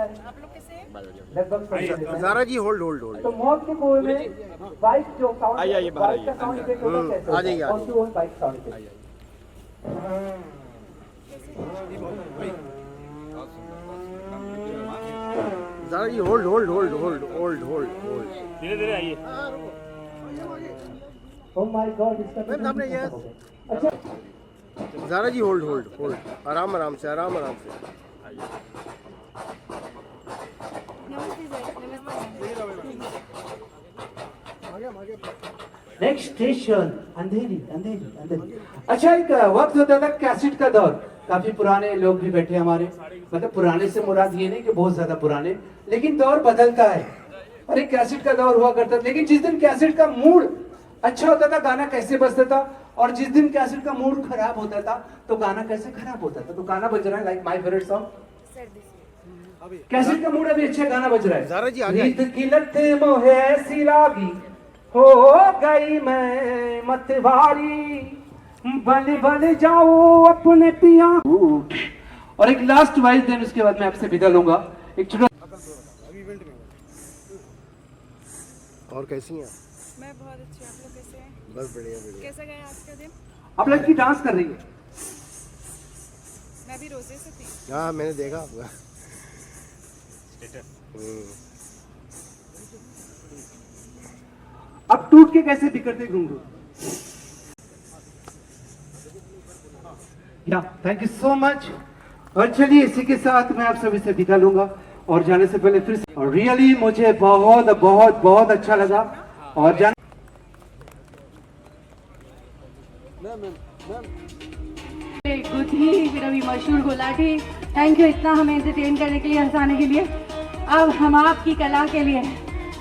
आप लोग कैसे हैं? लगभग Zaara ji hold hold hold तो मौत के कुएं में बाइक जो साउंड आइए, बाहर बाइक का साउंड इफेक्ट होता है कैसे आ जाइए, आ और जाइए। Two bike sound effect Zara ji hold hold hold hold hold hold hold धीरे धीरे आइए। ओह माय गॉड इसका मैम, सामने ये है। अच्छा Zara ji hold hold hold आराम आराम से आराम आराम से नमस्ते सर, नमस्ते। Next station Andheri Andheri Andheri. अच्छा एक वक्त होता था कैसेट का दौर, काफी पुराने लोग भी बैठे हमारे, मतलब पुराने से मुराद ये नहीं कि बहुत ज्यादा पुराने, लेकिन दौर बदलता है और एक कैसेट का दौर हुआ करता था। लेकिन जिस दिन कैसेट का मूड अच्छा होता था गाना कैसे बजता था, और जिस दिन कैसेट का मूड खराब होता था तो गाना कैसे खराब होता था। तो गाना बज रहा है like my favourite song, sir this cassette का मूड अभी अच्छा गाना बज रहा है। ज़ारा जी आगे रीत की लत मोहे ऐसी लागी हो गई मैं मतवारी, बल बल जाओ अपने पिया। और एक लास्ट वाइज देन उसके बाद मैं आपसे विदा लूंगा। एक छोटा और कैसी हैं मैं बहुत अच्छी, आप लोग कैसे हैं? बस बढ़िया बढ़िया कैसा गया आज का दिन? आप लड़की डांस कर रही है, मैं भी रोजे से थी। हाँ मैंने देखा आपका अब टूट के कैसे बिखरते घुंघरू। या थैंक यू सो मच। और चलिए इसी के साथ मैं आप सभी से विदा लूंगा और जाने से पहले फिर से, और रियली मुझे बहुत बहुत बहुत अच्छा लगा। और जाने गुथी फिर अभी मशहूर गुलाटी, थैंक यू इतना हमें एंटरटेन करने के लिए, हंसाने के लिए। अब हम आपकी कला के लिए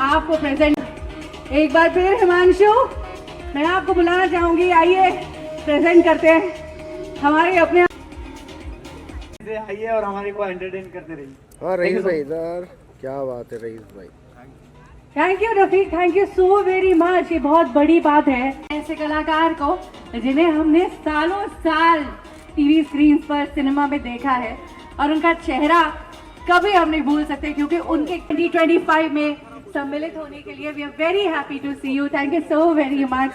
आपको प्रेजेंट, एक बार फिर हिमांशु मैं आपको बुलाना चाहूंगी, आइए प्रेजेंट करते हैं हमारे अपने। आइए और हमारे को एंटरटेन करते रहिए। हाँ रईस भाई इधर, क्या बात है रईस भाई। Thank you Rafiq, thank you so very much. ये बहुत बड़ी बात है ऐसे कलाकार को जिन्हें हमने सालों साल टीवी स्क्रीन पर सिनेमा में देखा है, और उनका चेहरा कभी हम नहीं भूल सकते, क्योंकि उनके 2025 में सम्मिलित होने के लिए we are very happy to see you. Thank you so very much,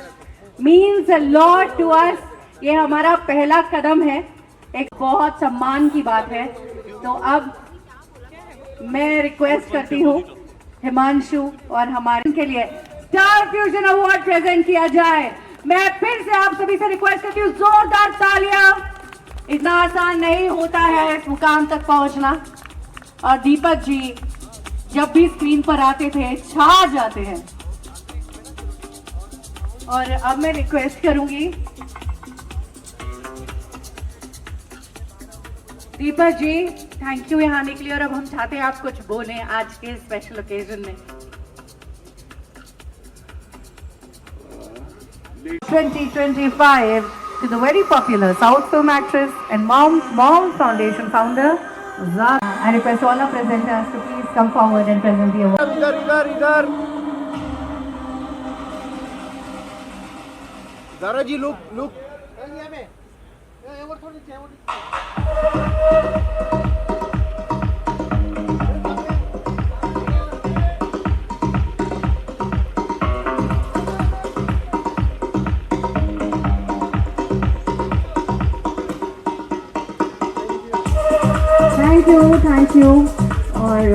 means a lot to us. ये हमारा पहला कदम है, एक बहुत सम्मान की बात है। तो अब मैं रिक्वेस्ट करती हूँ हिमांशु और हमारे के लिए स्टार फ्यूजन अवार्ड प्रेजेंट किया जाए। मैं फिर से आप सभी से रिक्वेस्ट करती हूँ, जोरदार तालियां। इतना आसान नहीं होता है इस मुकाम तक पहुंचना, और दीपक जी जब भी स्क्रीन पर आते थे छा जाते हैं। और अब मैं रिक्वेस्ट करूंगी दीपक जी, थैंक यू यहाँ आने के लिए, और अब हम चाहते हैं आप कुछ बोलें आज के स्पेशल ओकेजन में। 2025 to the very popular South film actress and Mom Foundation founder Zara. I request all our presenters to please come forward and present the award. इधर इधर इधर ज़ारा जी लुक लुक। Thank you. और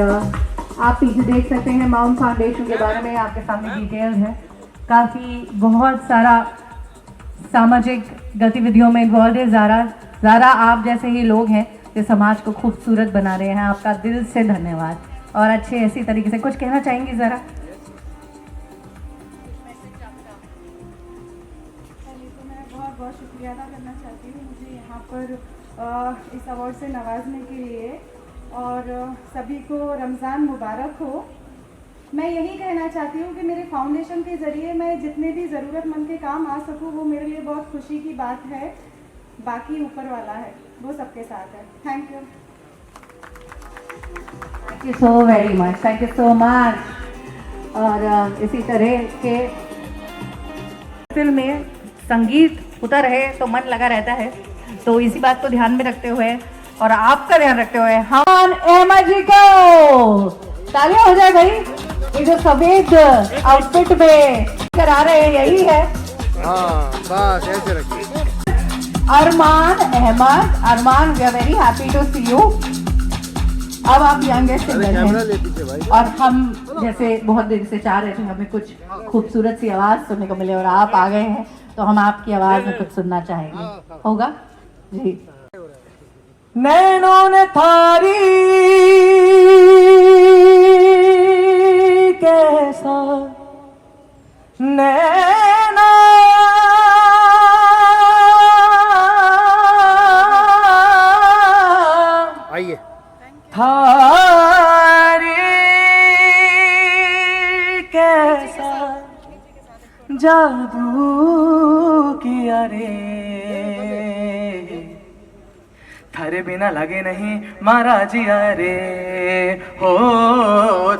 आप पीछे देख सकते हैं माउंट फाउंडेशन के बारे में आपके सामने डिटेल्स है। काफ़ी बहुत सारा सामाजिक गतिविधियों में इन्वॉल्व है ज़ारा आप जैसे ही लोग हैं जो समाज को खूबसूरत बना रहे हैं, आपका दिल से धन्यवाद। और अच्छे ऐसी तरीके से कुछ कहना चाहेंगी ज़रा? पहले तो मैं बहुत बहुत शुक्रिया अदा करना चाहती हूँ मुझे यहाँ पर इस अवार्ड से नवाजने के लिए, और सभी को रमज़ान मुबारक हो। मैं यही कहना चाहती हूँ कि मेरे फाउंडेशन के ज़रिए मैं जितने भी ज़रूरतमंद के काम आ सकूँ वो मेरे लिए बहुत खुशी की बात है। बाकी ऊपर वाला है, वो सबके साथ है। Thank you. Thank you so very much, thank you so much. और इसी तरह के फिल्म में संगीत होता रहे तो मन लगा रहता है। तो इसी बात को ध्यान में रखते हुए और आपका ध्यान रखते हुए हम अहमद जी को तालियां हो जाए भाई। ये जो सफेद आउटफिट में करा रहे हैं यही है हाँ बस ऐसे रखिए। Armaan Ahmed. Armaan, we are very happy to see you. अब आप यंगेस्ट सिंगर कैमरा हैं ले पीछे भाई। और हम जैसे बहुत देर से चाह रहे थे हमें कुछ खूबसूरत सी आवाज सुनने को मिले और आप आ गए हैं तो हम आपकी आवाज में कुछ सुनना चाहेंगे। होगा जी। नैनों ने थारी कैसा नैना आइए। थारी कैसा जादू किया रे, थारे बिना लगे नहीं मारा जिया रे, हो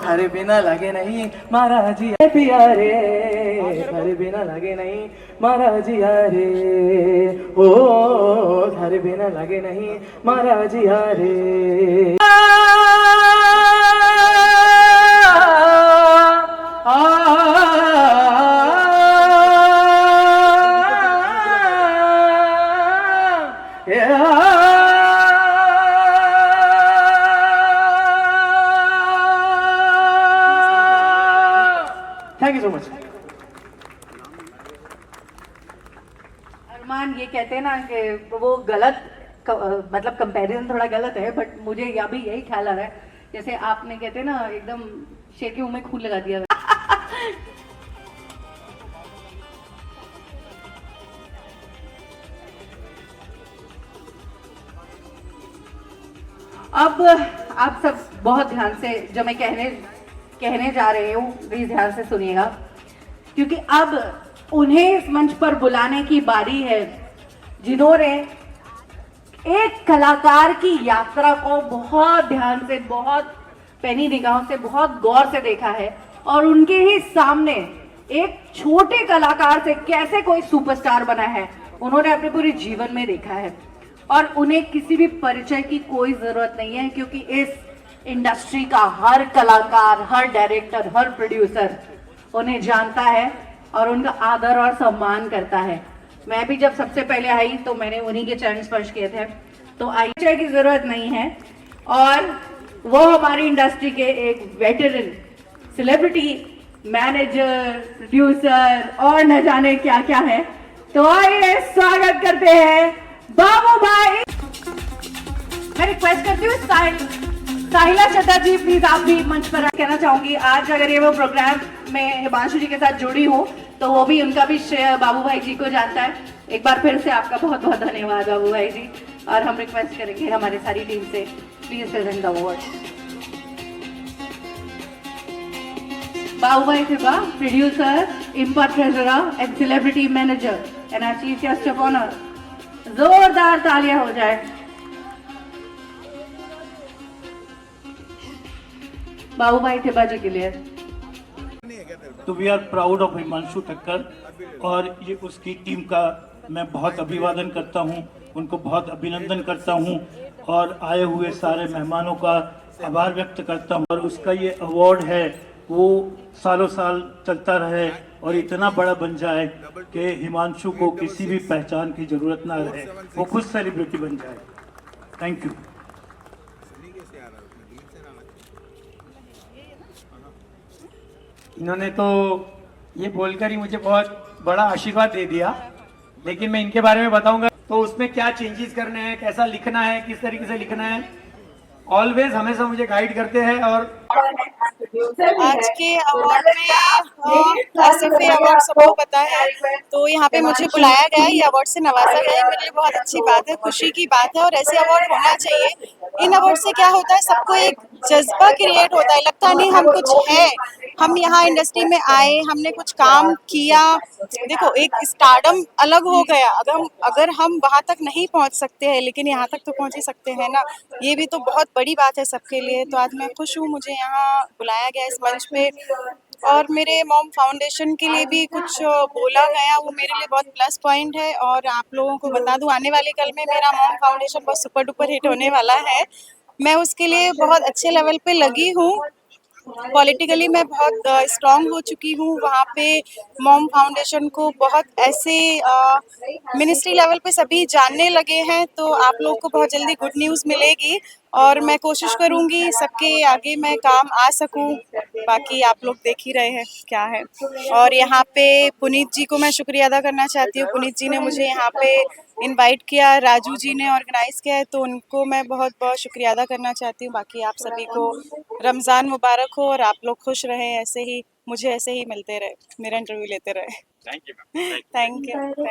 थारे बिना लगे नहीं मारा जिया पिया रे, थारे बिना लगे नहीं मारा जिया रे, हो थारे बिना लगे नहीं मारा जिया रे। Thank you so much. Armaan, ये कहते हैं ना कि वो गलत मतलब कंपैरिजन थोड़ा गलत है, बट मुझे अभी यही ख्याल आ रहा है जैसे आपने कहते हैं ना एकदम शेर के मुंह में खून लगा दिया। अब आप सब बहुत ध्यान से जो मैं कहने जा रही हूँ प्लीज ध्यान से सुनिएगा, क्योंकि अब उन्हें इस मंच पर बुलाने की बारी है जिन्होंने एक कलाकार की यात्रा को बहुत ध्यान से, बहुत पैनी निगाहों से, बहुत गौर से देखा है और उनके ही सामने एक छोटे कलाकार से कैसे कोई सुपरस्टार बना है उन्होंने अपने पूरे जीवन में देखा है और उन्हें किसी भी परिचय की कोई जरूरत नहीं है, क्योंकि इस इंडस्ट्री का हर कलाकार, हर डायरेक्टर, हर प्रोड्यूसर उन्हें जानता है और उनका आदर और सम्मान करता है। मैं भी जब सबसे पहले आई तो मैंने उन्हीं के चरण स्पर्श किए थे, तो परिचय की जरूरत नहीं है और वो हमारी इंडस्ट्री के एक वेटरन सेलिब्रिटी, मैनेजर, प्रोड्यूसर और न जाने क्या क्या है। तो आइए स्वागत करते हैं बाबू भाई। मैं रिक्वेस्ट करती हूँ साहिला चटर्जी, प्लीज आप भी मंच पर कहना चाहूंगी। आज अगर ये वो प्रोग्राम में हिमांशु जी के साथ जुड़ी हूँ तो वो भी, उनका भी श्रेय बाबू भाई जी को जाता है। एक बार फिर से आपका बहुत बहुत धन्यवाद बाबू भाई जी, और हम रिक्वेस्ट करेंगे हमारी सारी टीम से please present the award. Babu Bhai Thibba, producer, IMPPA treasurer and celebrity manager and our chief guest of honour. जोरदार तालियां हो जाए बाबू भाई थिब्बा जी के लिए। तो we are proud of Himanshu Thakkar और ये उसकी टीम का मैं बहुत अभिवादन करता हूँ, उनको बहुत अभिनंदन करता हूँ और आए हुए सारे मेहमानों का आभार व्यक्त करता हूँ। और उसका ये अवार्ड है वो सालों साल चलता रहे और इतना बड़ा बन जाए कि हिमांशु को किसी भी पहचान की जरूरत ना रहे, वो खुद सेलिब्रिटी बन जाए। Thank you. इन्होंने तो ये बोलकर ही मुझे बहुत बड़ा आशीर्वाद दे दिया, लेकिन मैं इनके बारे में बताऊंगा तो उसमें क्या चेंजेस करने हैं, कैसा लिखना है, किस तरीके से लिखना है, ऑलवेज हमेशा मुझे गाइड करते हैं। और आज के अवार्ड में आसिफे अवार्ड सबको पता है, तो यहाँ पे मुझे बुलाया गया, ये अवार्ड से नवाजा गया, मेरे लिए बहुत अच्छी बात है, खुशी की बात है और ऐसे अवार्ड होना चाहिए। इन अवार्ड से क्या होता है, सबको एक जज्बा क्रिएट होता है, लगता नहीं हम कुछ है, हम यहाँ इंडस्ट्री में आए, हमने कुछ काम किया। देखो एक स्टारडम अलग हो गया, अगर हम वहाँ तक नहीं पहुँच सकते हैं लेकिन यहाँ तक तो पहुँच ही सकते हैं ना, ये भी तो बहुत बड़ी बात है सबके लिए। तो आज मैं खुश हूँ, मुझे यहाँ बुलाया गया इस मंच पे और मेरे मॉम फाउंडेशन के लिए भी कुछ बोला गया, वो मेरे लिए बहुत प्लस पॉइंट है। और आप लोगों को बता दूं, आने वाले कल में मेरा मॉम फाउंडेशन बहुत सुपर डुपर हिट होने वाला है। मैं उसके लिए बहुत अच्छे लेवल पे लगी हूँ। पॉलिटिकली मैं बहुत स्ट्रांग हो चुकी हूँ। वहाँ पे मॉम फाउंडेशन को बहुत ऐसे मिनिस्ट्री लेवल पे सभी जानने लगे हैं, तो आप लोग को बहुत जल्दी गुड न्यूज़ मिलेगी और मैं कोशिश करूँगी सबके आगे मैं काम आ सकूँ। बाकी आप लोग देख ही रहे हैं क्या है। और यहाँ पे पुनीत जी को मैं शुक्रिया अदा करना चाहती हूँ। पुनीत जी ने मुझे यहाँ पे इनवाइट किया, राजू जी ने ऑर्गेनाइज किया है, तो उनको मैं बहुत बहुत शुक्रिया अदा करना चाहती हूँ। बाकी आप सभी को रमज़ान मुबारक हो और आप लोग खुश रहें, ऐसे ही मुझे ऐसे ही मिलते रहे, मेरा इंटरव्यू लेते रहे। Thank you.